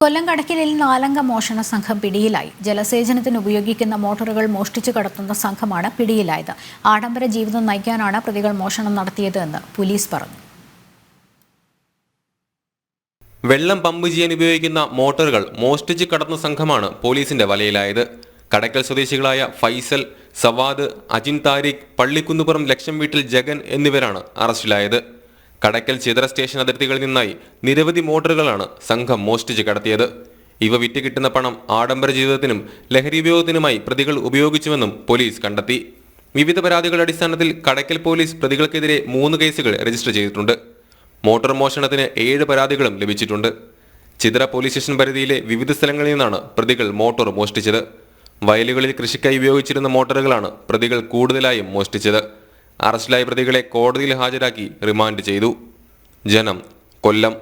കൊല്ലം കടയ്ക്കലിൽ 4-അംഗ മോഷണ സംഘം പിടിയിലായി. ജലസേചനത്തിന് ഉപയോഗിക്കുന്ന മോട്ടോറുകൾ മോഷ്ടിച്ചു കടത്തുന്ന സംഘമാണ് പിടിയിലായത്. ആഡംബര ജീവിതം നയിക്കാനാണ് പ്രതികൾ മോഷണം നടത്തിയതെന്ന് പോലീസ് പറഞ്ഞു. വെള്ളം പമ്പ് ചെയ്യാൻ ഉപയോഗിക്കുന്ന മോട്ടോറുകൾ മോഷ്ടിച്ചു കടത്തുന്ന സംഘമാണ് പോലീസിന്റെ വലയിലായത്. കടയ്ക്കൽ സ്വദേശികളായ ഫൈസൽ, സവാദ്, അജിൻ താരിഖ്, പള്ളിക്കുന്നുപുറം ലക്ഷം വീട്ടിൽ ജഗൻ എന്നിവരാണ് അറസ്റ്റിലായത്. കടയ്ക്കൽ ചിതറ സ്റ്റേഷൻ അതിർത്തികളിൽ നിന്നായി നിരവധി മോട്ടോറുകളാണ് സംഘം മോഷ്ടിച്ച് കടത്തിയത്. ഇവ വിറ്റ് കിട്ടുന്ന പണം ആഡംബര ജീവിതത്തിനും ലഹരി ഉപയോഗത്തിനുമായി പ്രതികൾ ഉപയോഗിച്ചുവെന്നും പോലീസ് കണ്ടെത്തി. വിവിധ പരാതികളുടെ അടിസ്ഥാനത്തിൽ കടയ്ക്കൽ പോലീസ് പ്രതികൾക്കെതിരെ 3 കേസുകൾ രജിസ്റ്റർ ചെയ്തിട്ടുണ്ട്. മോട്ടോർ മോഷണത്തിന് 7 പരാതികളും ലഭിച്ചിട്ടുണ്ട്. ചിതറ പോലീസ് സ്റ്റേഷൻ പരിധിയിലെ വിവിധ സ്ഥലങ്ങളിൽ നിന്നാണ് പ്രതികൾ മോട്ടോർ മോഷ്ടിച്ചത്. വയലുകളിൽ കൃഷിക്കായി ഉപയോഗിച്ചിരുന്ന മോട്ടോറുകളാണ് പ്രതികൾ കൂടുതലായും മോഷ്ടിച്ചത്. അറസ്റ്റിലായ പ്രതികളെ കോടതിയിൽ ഹാജരാക്കി റിമാൻഡ് ചെയ്തു. ജനം, കൊല്ലം.